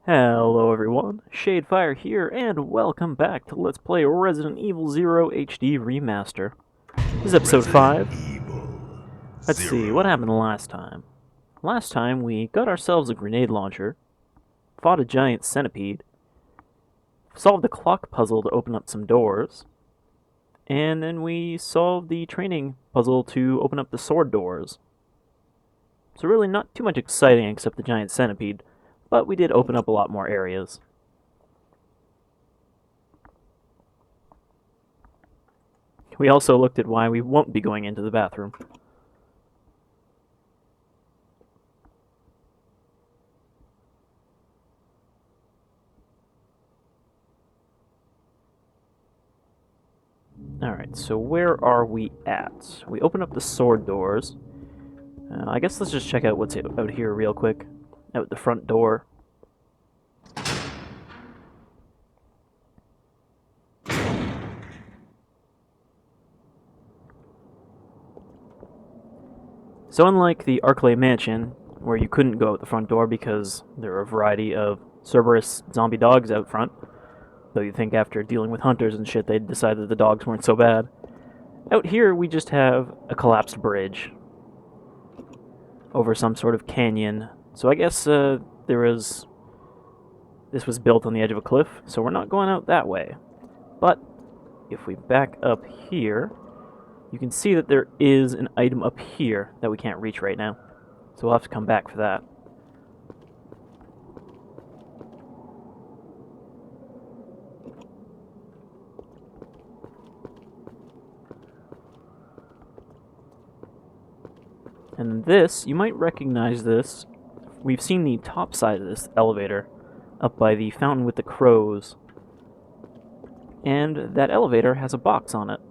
Hello everyone, Shadefyre here, and welcome back to Let's Play Resident Evil 0 HD Remaster. This is episode 5. Let's see, what happened last time? Last time we got ourselves a grenade launcher, fought a giant centipede, solved the clock puzzle to open up some doors, and then we solved the training puzzle to open up the sword doors. So really not too much exciting except the giant centipede, but we did open up a lot more areas. We also looked at why we won't be going into the bathroom. Alright, so where are we at? We open up the sword doors. I guess let's just check out what's out here real quick. Out the front door. So unlike the Arklay Mansion, where you couldn't go out the front door because there are a variety of Cerberus zombie dogs out front, though you'd think after dealing with hunters and shit they'd decide that the dogs weren't so bad, out here we just have a collapsed bridge over some sort of canyon. So I guess this was built on the edge of a cliff, so we're not going out that way. But if we back up here, you can see that there is an item up here that we can't reach right now. So we'll have to come back for that. And this, you might recognize this. We've seen the top side of this elevator up by the fountain with the crows. And that elevator has a box on it.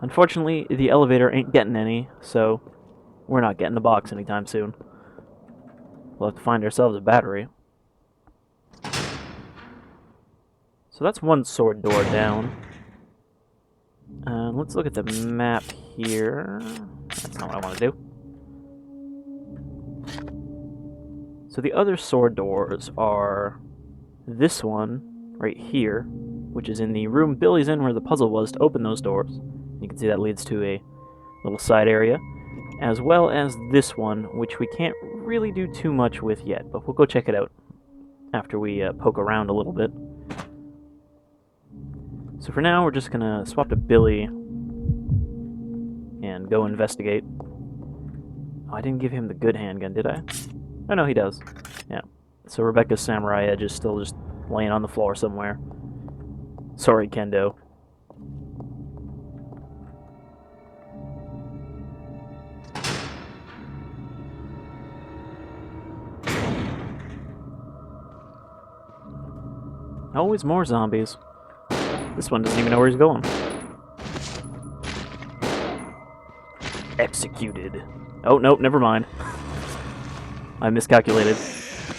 Unfortunately, the elevator ain't getting any, so we're not getting the box anytime soon. We'll have to find ourselves a battery. So that's one sword door down. Let's look at the map here. That's not what I want to do. So the other sword doors are this one right here, which is in the room Billy's in where the puzzle was to open those doors. You can see that leads to a little side area, as well as this one, which we can't really do too much with yet, but we'll go check it out after we poke around a little bit. So for now, we're just going to swap to Billy and go investigate. Oh, I didn't give him the good handgun, did I? Oh, no, he does. Yeah. So Rebecca's samurai edge is still just laying on the floor somewhere. Sorry, Kendo. Always more zombies. This one doesn't even know where he's going. Executed. Oh, nope, never mind. I miscalculated.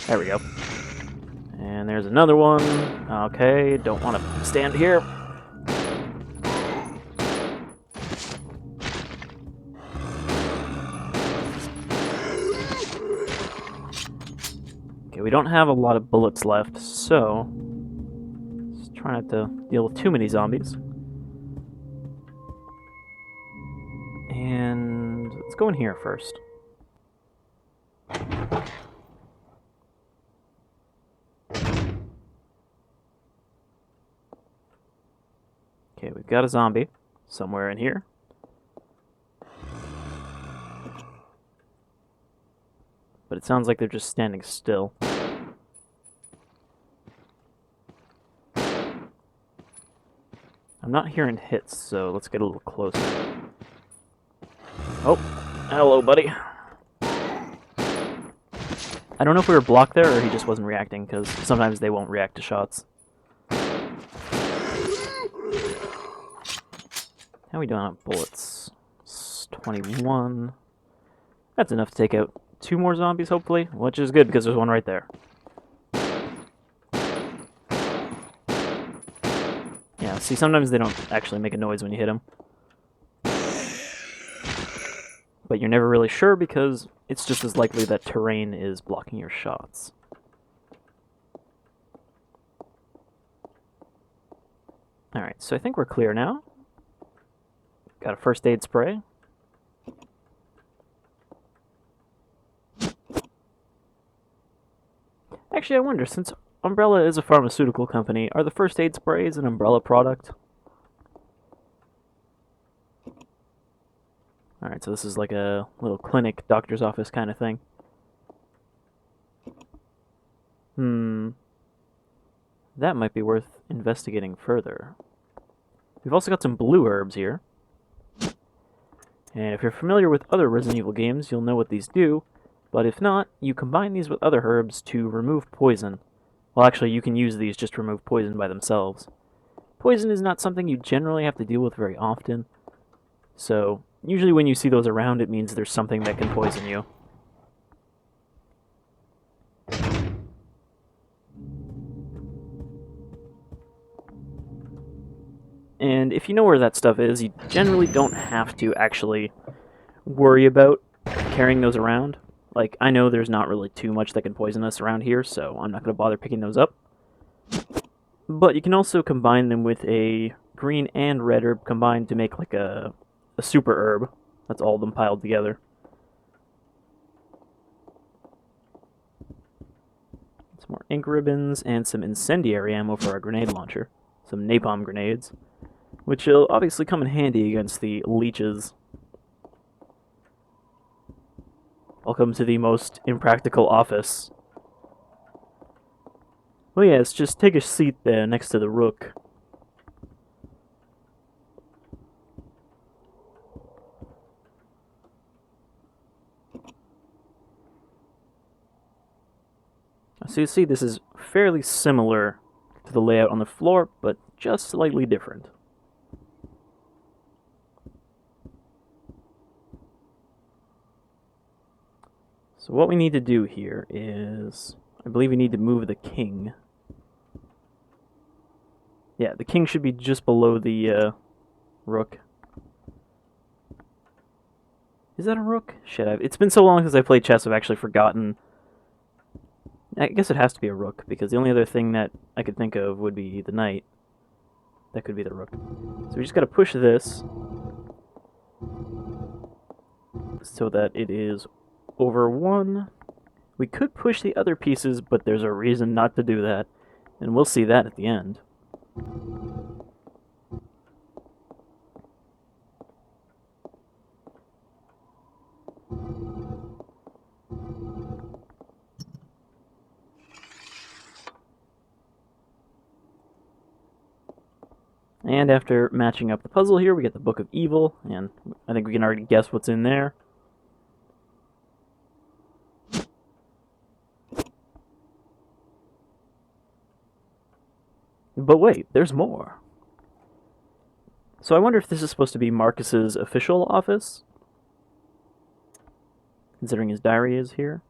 There we go. And there's another one. Okay, don't want to stand here. Okay, we don't have a lot of bullets left, so let's try not to deal with too many zombies. And let's go in here first. Okay, we've got a zombie somewhere in here. But it sounds like they're just standing still. I'm not hearing hits, so let's get a little closer. Oh, hello, buddy. I don't know if we were blocked there or he just wasn't reacting, because sometimes they won't react to shots. How are we doing on bullets? It's 21. That's enough to take out 2 more zombies, hopefully, which is good because there's one right there. Yeah, see, sometimes they don't actually make a noise when you hit them. but you're never really sure because it's just as likely that terrain is blocking your shots. Alright, so I think we're clear now. Got a first aid spray. Actually, I wonder, since Umbrella is a pharmaceutical company, are the first aid sprays an Umbrella product? Alright, so this is like a little clinic, doctor's office kind of thing. That might be worth investigating further. We've also got some blue herbs here. And if you're familiar with other Resident Evil games, you'll know what these do. But if not, you combine these with other herbs to remove poison. Well, actually, you can use these just to remove poison by themselves. Poison is not something you generally have to deal with very often. So, usually when you see those around, it means there's something that can poison you. And if you know where that stuff is, you generally don't have to actually worry about carrying those around. Like, I know there's not really too much that can poison us around here, so I'm not going to bother picking those up. But you can also combine them with a green and red herb combined to make like a super herb. That's all of them piled together. Some more ink ribbons and some incendiary ammo for our grenade launcher. Some napalm grenades, which will obviously come in handy against the leeches. Welcome to the most impractical office. Well, yes, just take a seat there next to the rook. So you see, this is fairly similar to the layout on the floor, but just slightly different. So what we need to do here is, I believe we need to move the king. Yeah, the king should be just below the rook. Is that a rook? Shit, it's been so long since I played chess, I've actually forgotten. I guess it has to be a rook, because the only other thing that I could think of would be the knight. That could be the rook. So we just gotta push this so that it is over one. We could push the other pieces, but there's a reason not to do that, and we'll see that at the end. And after matching up the puzzle here, we get the Book of Evil, and I think we can already guess what's in there. But wait, there's more. So I wonder if this is supposed to be Marcus's official office, considering his diary is here.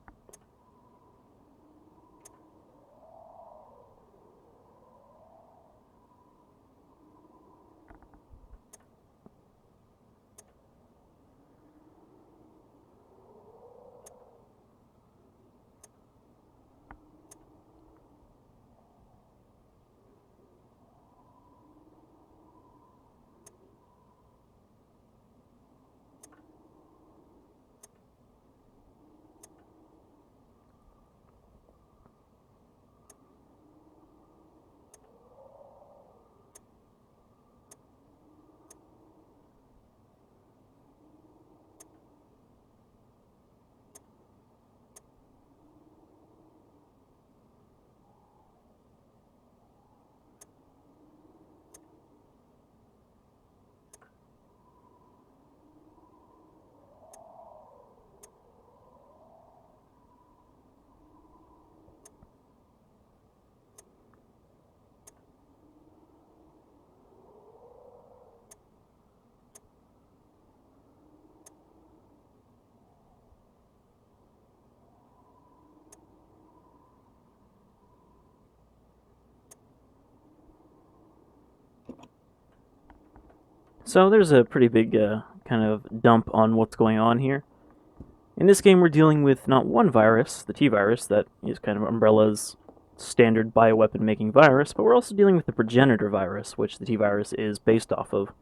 So there's a pretty big kind of dump on what's going on here. In this game, we're dealing with not one virus, the T-virus, that is kind of Umbrella's standard bioweapon-making virus, but we're also dealing with the progenitor virus, which the T-virus is based off of.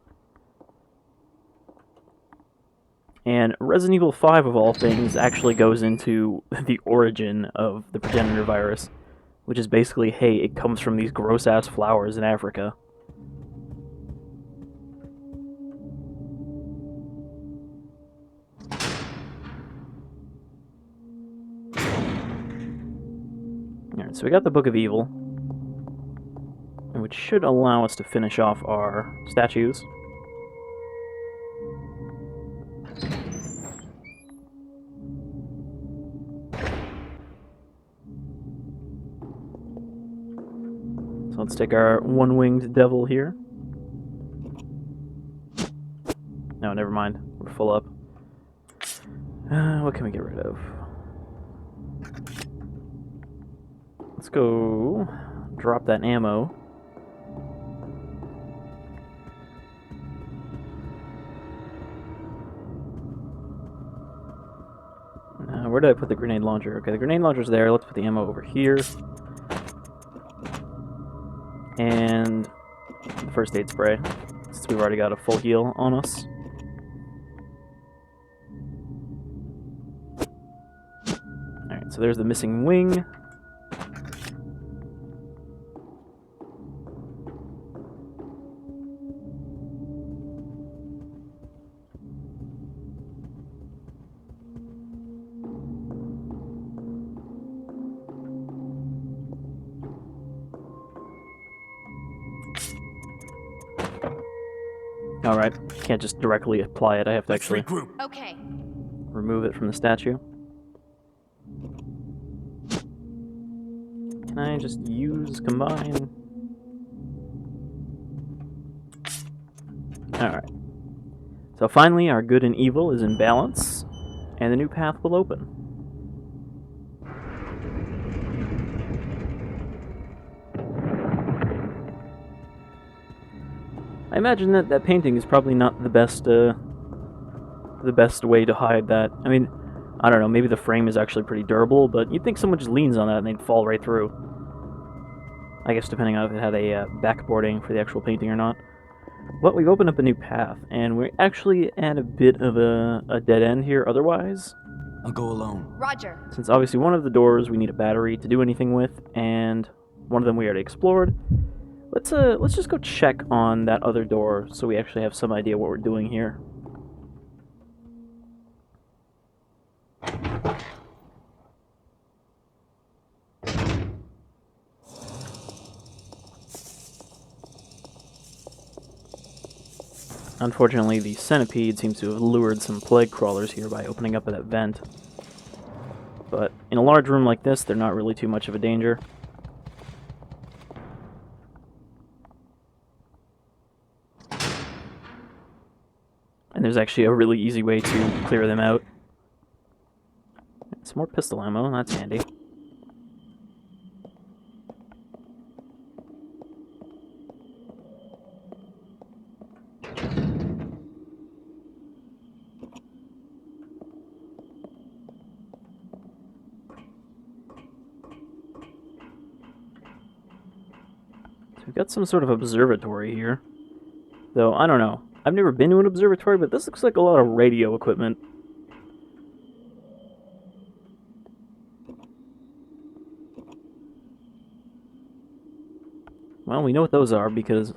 And Resident Evil 5, of all things, actually goes into the origin of the progenitor virus, which is basically, hey, it comes from these gross-ass flowers in Africa. Alright, so we got the Book of Evil, which should allow us to finish off our statues. So let's take our one-winged devil here. No, never mind. We're full up. What can we get rid of? Let's go drop that ammo. Where did I put the grenade launcher? Okay, the grenade launcher's there. Let's put the ammo over here. And the first aid spray, since we've already got a full heal on us. Alright, so there's the missing wing. Alright, can't just directly apply it, I have to actually remove it from the statue. Can I just use combine? Alright. So finally our good and evil is in balance, and the new path will open. I imagine that that painting is probably not the best way to hide that. I mean, I don't know, maybe the frame is actually pretty durable, but you'd think someone just leans on that and they'd fall right through. I guess depending on if it had a backboarding for the actual painting or not. But we've opened up a new path, and we're actually at a bit of a dead end here otherwise. I'll go alone. Roger. Since obviously one of the doors we need a battery to do anything with, and one of them we already explored. Let's just go check on that other door so we actually have some idea what we're doing here. Unfortunately, the centipede seems to have lured some plague crawlers here by opening up that vent. But in a large room like this, they're not really too much of a danger. And there's actually a really easy way to clear them out. Some more pistol ammo, that's handy. So we've got some sort of observatory here. Though, I don't know. I've never been to an observatory, but this looks like a lot of radio equipment. Well, we know what those are because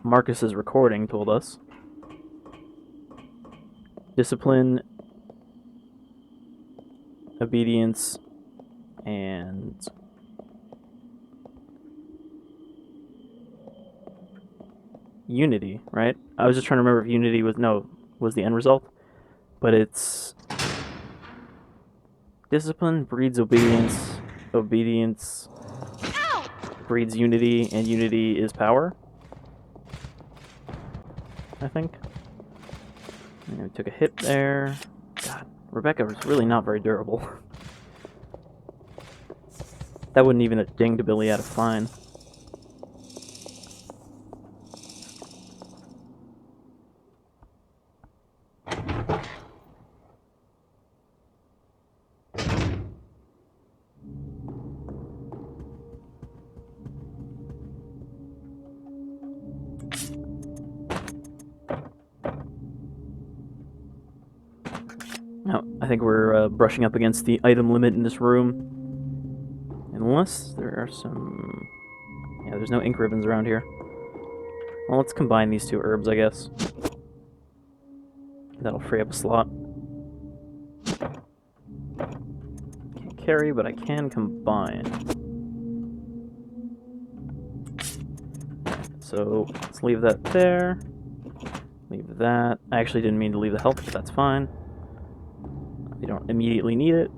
Marcus's recording told us. Discipline, obedience, and unity, right? I was just trying to remember if unity was the end result, but it's discipline breeds obedience, obedience breeds unity, and unity is power, I think. And we took a hit there. God, Rebecca was really not very durable. That wouldn't even have dinged Billy out of fine. Oh, I think we're brushing up against the item limit in this room. Unless there are some... Yeah, there's no ink ribbons around here. Well, let's combine these two herbs, I guess. That'll free up a slot. Can't carry, but I can combine. So, let's leave that there. Leave that. I actually didn't mean to leave the health, but that's fine. We don't immediately need it.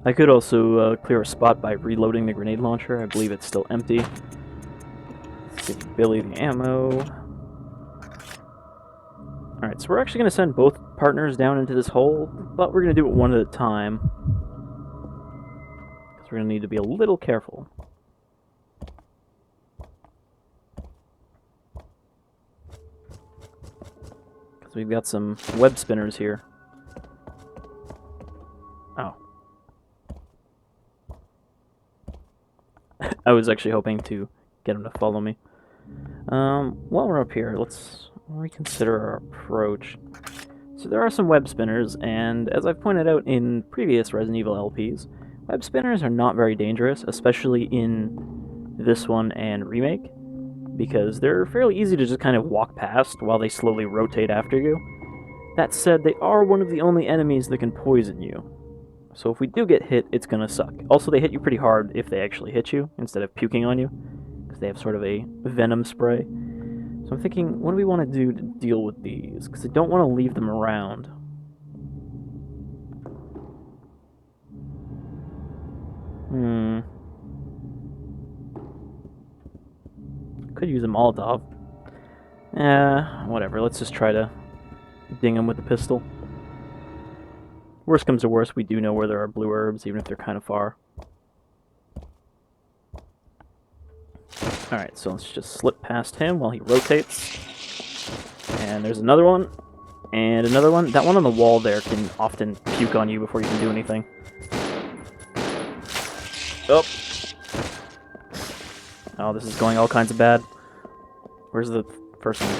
I could also clear a spot by reloading the grenade launcher. I believe it's still empty. Let's give Billy the ammo. Alright, so we're actually going to send both partners down into this hole, but we're going to do it one at a time. Because we're going to need to be a little careful. Because we've got some web spinners here. Oh. I was actually hoping to get him to follow me. While we're up here, let's reconsider our approach. So there are some web spinners, and as I've pointed out in previous Resident Evil LPs, web spinners are not very dangerous, especially in this one and Remake, because they're fairly easy to just kind of walk past while they slowly rotate after you. That said, they are one of the only enemies that can poison you. So if we do get hit, it's gonna suck. Also, they hit you pretty hard if they actually hit you, instead of puking on you, because they have sort of a venom spray. So I'm thinking, what do we want to do to deal with these? Because I don't want to leave them around. Could use a Molotov. Whatever, let's just try to ding them with the pistol. Worst comes to worst, we do know where there are blue herbs, even if they're kind of far. Alright, so let's just slip past him while he rotates. And there's another one. And another one. That one on the wall there can often puke on you before you can do anything. Oh. Oh, this is going all kinds of bad. Where's the first one?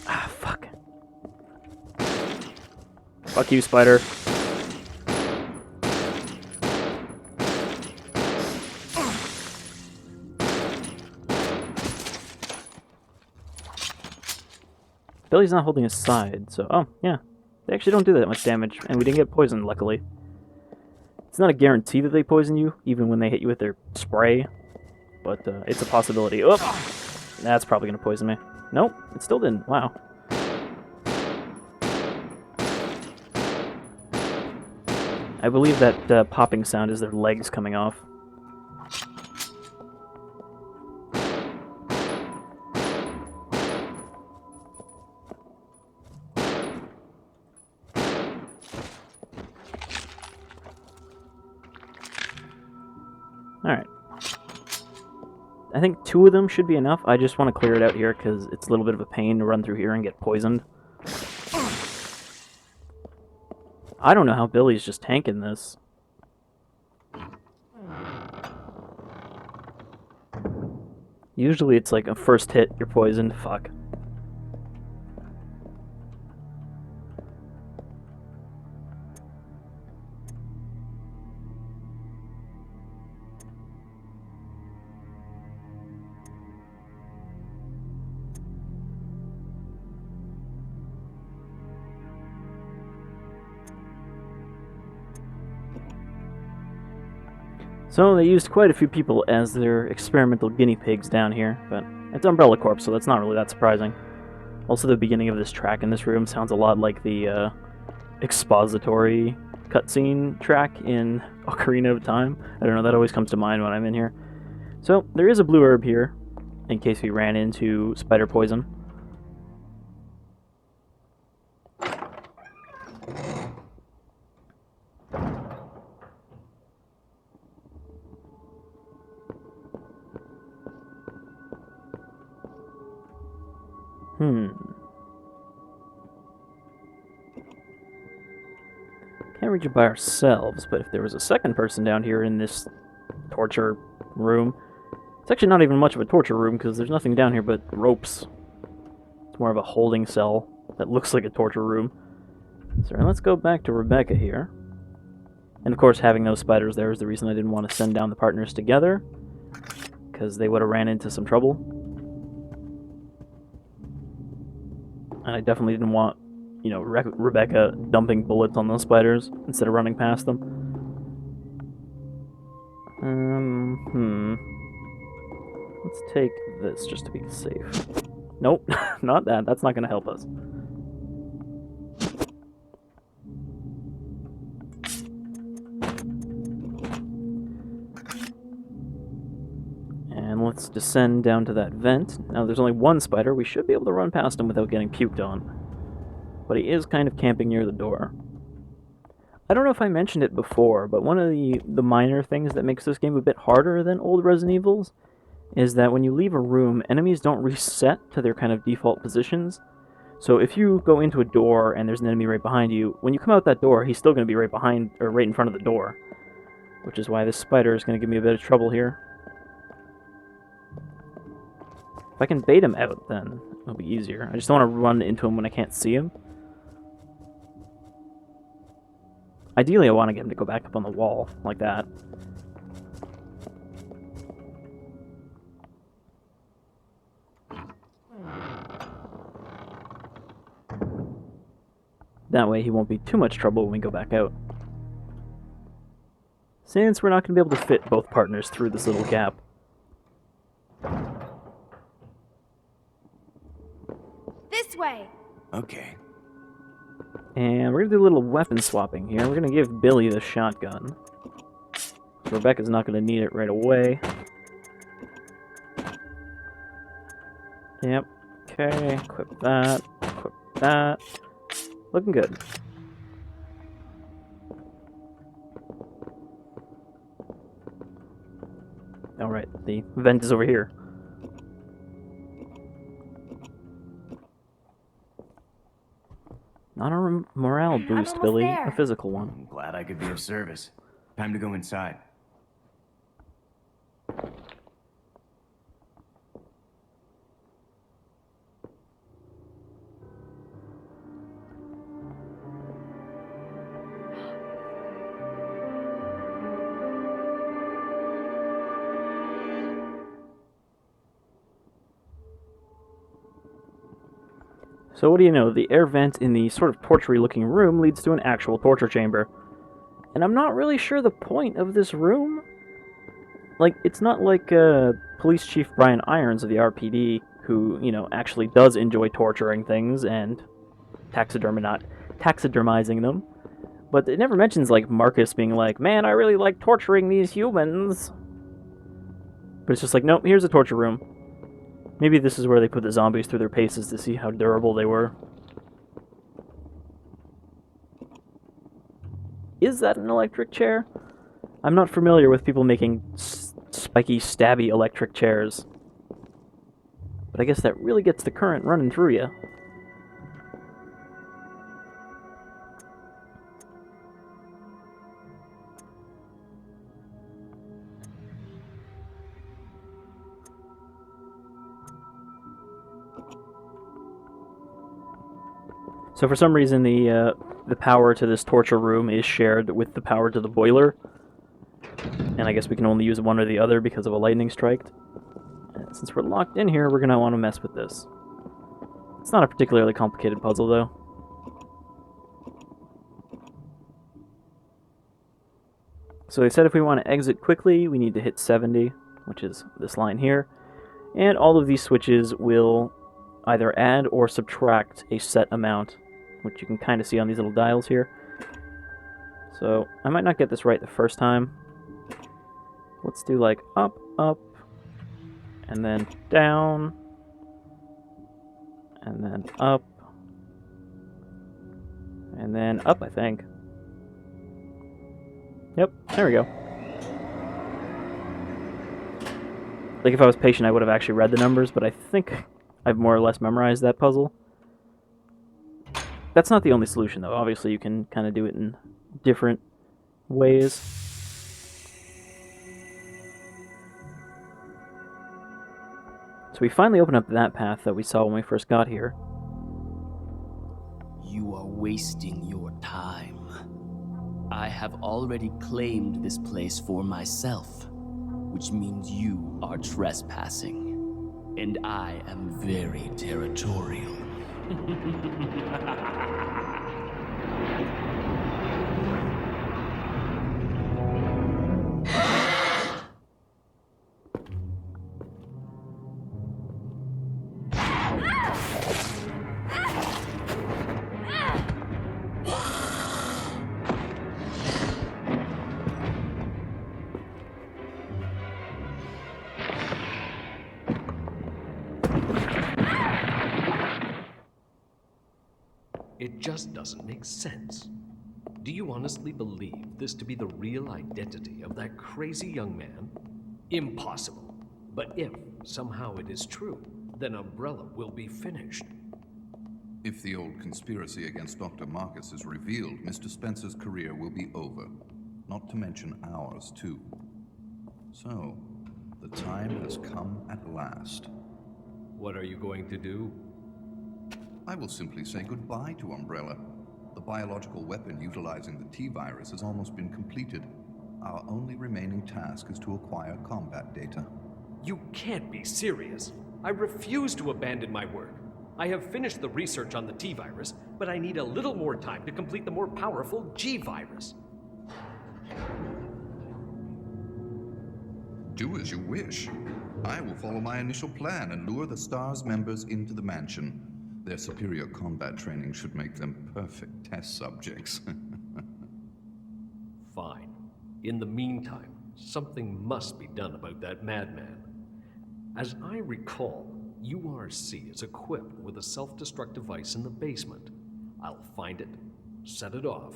Ah, fuck. Fuck you, spider. Billy's not holding his side, so... Oh, yeah. They actually don't do that much damage, and we didn't get poisoned, luckily. It's not a guarantee that they poison you, even when they hit you with their spray, but it's a possibility. Oh! That's probably going to poison me. Nope, it still didn't. Wow. I believe that popping sound is their legs coming off. Alright. I think 2 of them should be enough. I just want to clear it out here because it's a little bit of a pain to run through here and get poisoned. I don't know how Billy's just tanking this. Usually it's like a first hit, you're poisoned. Fuck. So they used quite a few people as their experimental guinea pigs down here, but it's Umbrella Corp, so that's not really that surprising. Also, the beginning of this track in this room sounds a lot like the expository cutscene track in Ocarina of Time. I don't know, that always comes to mind when I'm in here. So, there is a blue herb here, in case we ran into spider poison. Can't reach it by ourselves, but if there was a second person down here in this torture room... It's actually not even much of a torture room, because there's nothing down here but ropes. It's more of a holding cell. that looks like a torture room. So let's go back to Rebecca here. And of course, having those spiders there is the reason I didn't want to send down the partners together, because they would have ran into some trouble. And I definitely didn't want, you know, Rebecca dumping bullets on those spiders instead of running past them. Let's take this just to be safe. Nope, not that. That's not going to help us. And let's descend down to that vent. Now there's only one spider. We should be able to run past him without getting puked on. But he is kind of camping near the door. I don't know if I mentioned it before, but one of the minor things that makes this game a bit harder than old Resident Evils is that when you leave a room, enemies don't reset to their kind of default positions. So if you go into a door and there's an enemy right behind you, when you come out that door, he's still going to be right behind, or right in front of the door. Which is why this spider is going to give me a bit of trouble here. If I can bait him out, then it'll be easier. I just don't want to run into him when I can't see him. Ideally, I want to get him to go back up on the wall, like that. That way he won't be too much trouble when we go back out. Since we're not going to be able to fit both partners through this little gap. This way! Okay. And we're going to do a little weapon swapping here. We're going to give Billy the shotgun. Rebecca's not going to need it right away. Yep. Okay, equip that. Equip that. Looking good. Alright, the vent is over here. Not a morale boost, Billy. there. A physical one. I'm glad I could be of service. Time to go inside. So what do you know, the air vent in the sort of torture-y looking room leads to an actual torture chamber. And I'm not really sure the point of this room. Like, it's not like Police Chief Brian Irons of the RPD, who, you know, actually does enjoy torturing things and taxidermizing them. But it never mentions, like, Marcus being like, man, I really like torturing these humans. But it's just like, nope, here's a torture room. Maybe this is where they put the zombies through their paces to see how durable they were. Is that an electric chair? I'm not familiar with people making spiky, stabby electric chairs. But I guess that really gets the current running through you. So for some reason, the power to this torture room is shared with the power to the boiler. And I guess we can only use one or the other because of a lightning strike. And since we're locked in here, we're going to want to mess with this. It's not a particularly complicated puzzle, though. So they said if we want to exit quickly, we need to hit 70, which is this line here. And all of these switches will either add or subtract a set amount, which you can kind of see on these little dials here. So I might not get this right the first time. Let's do like up, up, and then down, and then up, and then up, I think. Yep, there we go. Like, if I was patient, I would have actually read the numbers, but I think I've more or less memorized that puzzle. That's not the only solution, though. Obviously, you can kind of do it in different ways. So we finally open up that path that we saw when we first got here. You are wasting your time. I have already claimed this place for myself, which means you are trespassing. And I am very territorial. It just doesn't make sense. Do you honestly believe this to be the real identity of that crazy young man? Impossible. But if somehow it is true, then Umbrella will be finished. If the old conspiracy against Dr. Marcus is revealed, Mr. Spencer's career will be over. Not to mention ours, too. So, the time has come at last. What are you going to do? I will simply say goodbye to Umbrella. The biological weapon utilizing the T-virus has almost been completed. Our only remaining task is to acquire combat data. You can't be serious. I refuse to abandon my work. I have finished the research on the T-virus, but I need a little more time to complete the more powerful G-virus. Do as you wish. I will follow my initial plan and lure the STARS members into the mansion. Their superior combat training should make them perfect test subjects. Fine. In the meantime, something must be done about that madman. As I recall, URC is equipped with a self-destruct device in the basement. I'll find it, set it off,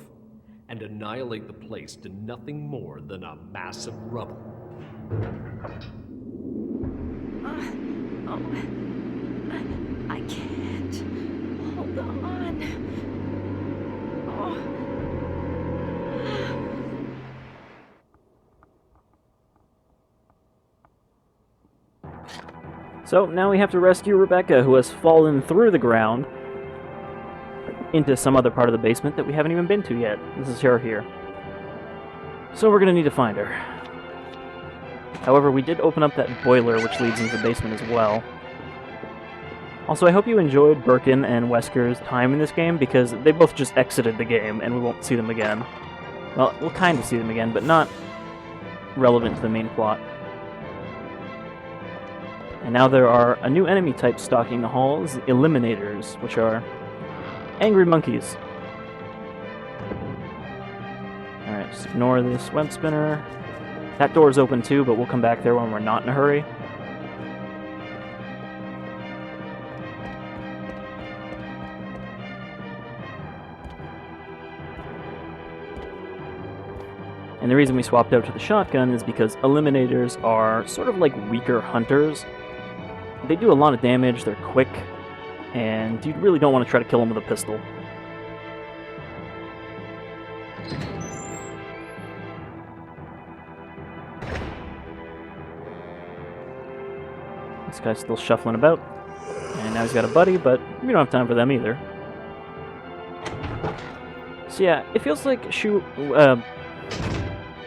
and annihilate the place to nothing more than a mass of rubble. I can't. Hold on. So now we have to rescue Rebecca, who has fallen through the ground into some other part of the basement that we haven't even been to yet. This is her here. So we're gonna need to find her. However, we did open up that boiler which leads into the basement as well. Also, I hope you enjoyed Birkin and Wesker's time in this game, because they both just exited the game, and we won't see them again. Well, we'll kind of see them again, but not relevant to the main plot. And now there are a new enemy type stalking the halls, the Eliminators, which are angry monkeys. Alright, just ignore this web spinner. That door's open too, but we'll come back there when we're not in a hurry. And the reason we swapped out to the shotgun is because Eliminators are sort of like weaker hunters. They do a lot of damage, they're quick, and you really don't want to try to kill them with a pistol. This guy's still shuffling about, and now he's got a buddy, but we don't have time for them either. So yeah, it feels like let's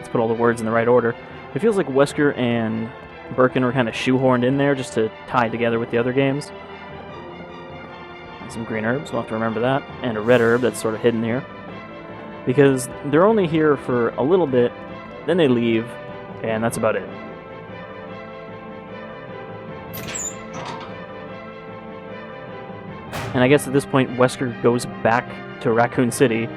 put all the words in the right order. It feels like Wesker and Birkin were kind of shoehorned in there just to tie together with the other games. And some green herbs, we'll have to remember that, and a red herb that's sort of hidden here. Because they're only here for a little bit, then they leave, and that's about it. And I guess at this point, Wesker goes back to Raccoon City,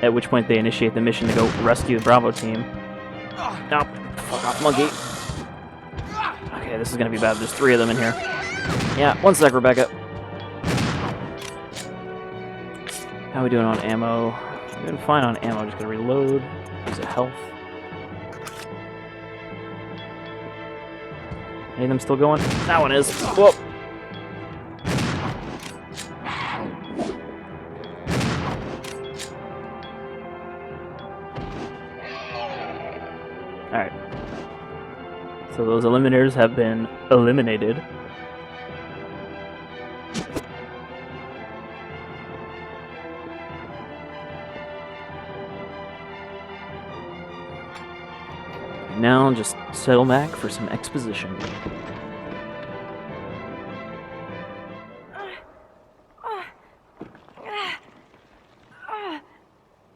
at which point they initiate the mission to go rescue the Bravo team. Nope, fuck off, monkey. Okay, this is gonna be bad. There's 3 of them in here. Yeah, one sec, Rebecca. How are we doing on ammo? We're doing fine on ammo. Just gonna reload. Use a health. Any of them still going? That one is. Whoa. Alright. So those Eliminators have been eliminated. now just settle back for some exposition.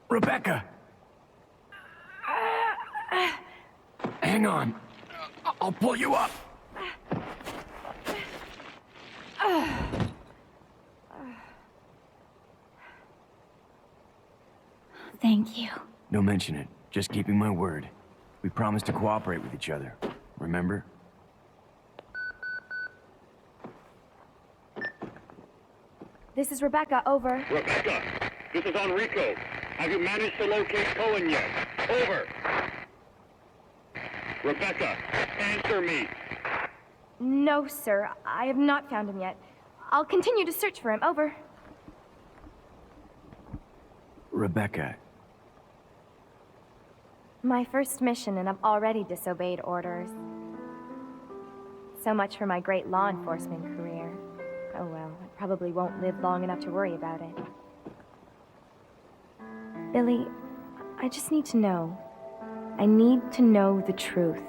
Rebecca! Hang on. I'll pull you up. Thank you. Don't mention it. Just keeping my word. We promised to cooperate with each other. Remember? This is Rebecca, over. Rebecca, this is Enrico. Have you managed to locate Cohen yet? Over. Rebecca, answer me. No, sir. I have not found him yet. I'll continue to search for him, over. Rebecca, My first mission, and I've already disobeyed orders. So much for my great law enforcement career. Oh well, I probably won't live long enough to worry about it. Billy, I just need to know. I need to know the truth.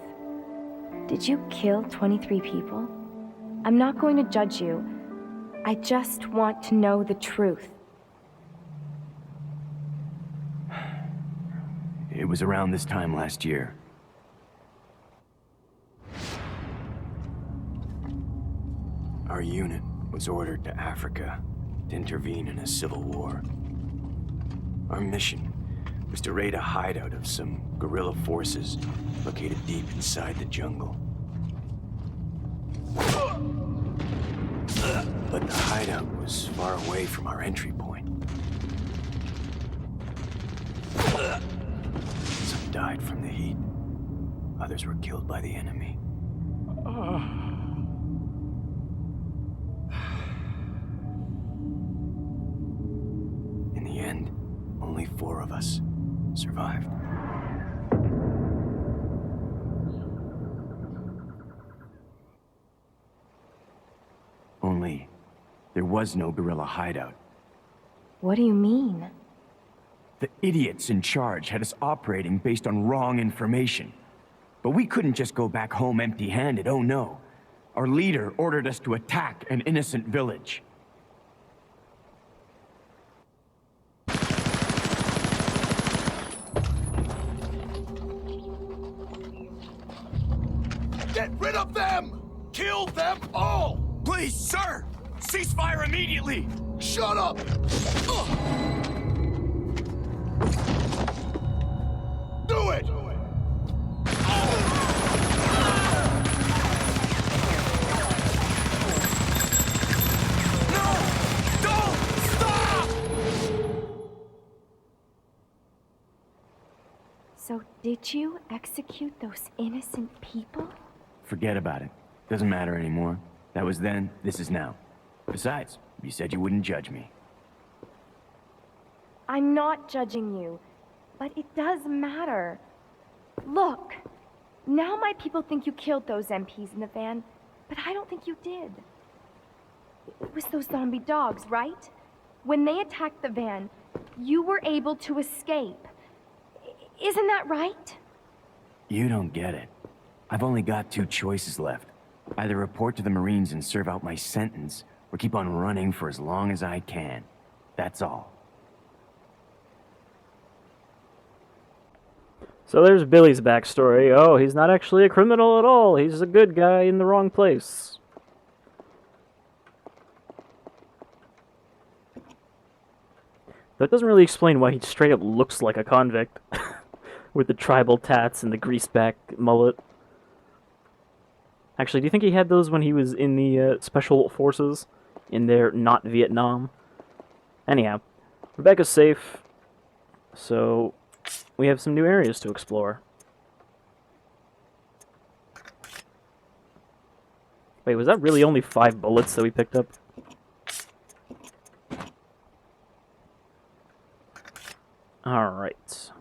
Did you kill 23 people? I'm not going to judge you. I just want to know the truth. it was around this time last year. Our unit was ordered to Africa to intervene in a civil war. Our mission was to raid a hideout of some guerrilla forces located deep inside the jungle. But the hideout was far away from our entry point. Some died from the heat. Others were killed by the enemy. In the end, only 4 of us survived. Only, there was no guerrilla hideout. What do you mean? The idiots in charge had us operating based on wrong information. But we couldn't just go back home empty-handed, oh no. Our leader ordered us to attack an innocent village. Get rid of them! Kill them all! Please, sir! Ceasefire immediately! Shut up! Do it! So did you execute those innocent people? Forget about it. Doesn't matter anymore. That was then, this is now. Besides, you said you wouldn't judge me. I'm not judging you, but it does matter. Look, now my people think you killed those MPs in the van, but I don't think you did. It was those zombie dogs, right? When they attacked the van, you were able to escape. Isn't that right? You don't get it. I've only got 2 choices left. Either report to the Marines and serve out my sentence, or keep on running for as long as I can. That's all. So there's Billy's backstory. Oh, he's not actually a criminal at all. He's a good guy in the wrong place. That doesn't really explain why he straight up looks like a convict. With the tribal tats and the greaseback mullet. Actually, do you think he had those when he was in the Special Forces? In their not Vietnam? Anyhow, Rebecca's safe. So, we have some new areas to explore. Wait, was that really only 5 bullets that we picked up? Alright.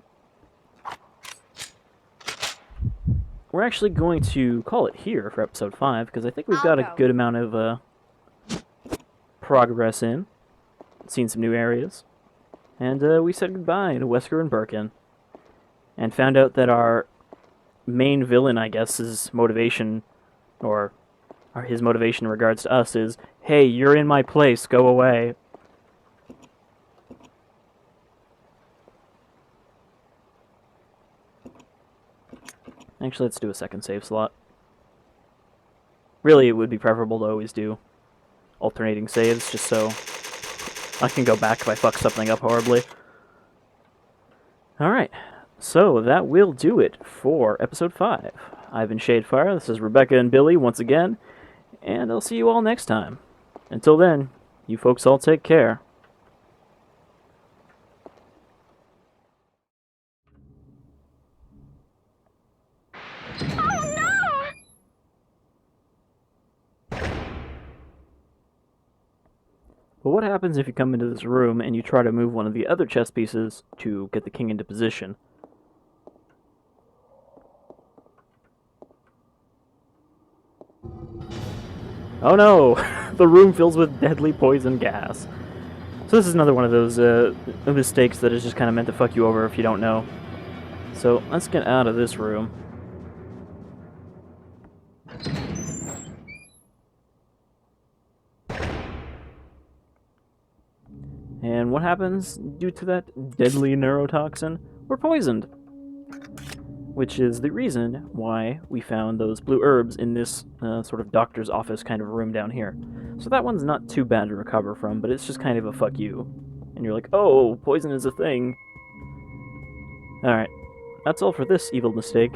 We're actually going to call it here for episode 5, because I think we've got a good amount of progress in. Seen some new areas. And we said goodbye to Wesker and Birkin. And found out that our main villain, I guess, his motivation, or his motivation in regards to us is, hey, you're in my place, go away. Actually, let's do a second save slot. Really, it would be preferable to always do alternating saves, just so I can go back if I fuck something up horribly. Alright, so that will do it for episode 5. I've been Shadefyre, this is Rebecca and Billy once again, and I'll see you all next time. Until then, you folks all take care. But what happens if you come into this room and you try to move one of the other chess pieces to get the king into position? Oh no! The room fills with deadly poison gas. So this is another one of those mistakes that is just kind of meant to fuck you over if you don't know. So let's get out of this room. And what happens due to that deadly neurotoxin? We're poisoned. Which is the reason why we found those blue herbs in this sort of doctor's office kind of room down here. So that one's not too bad to recover from, but it's just kind of a fuck you. And you're like, oh, poison is a thing. Alright, that's all for this evil mistake.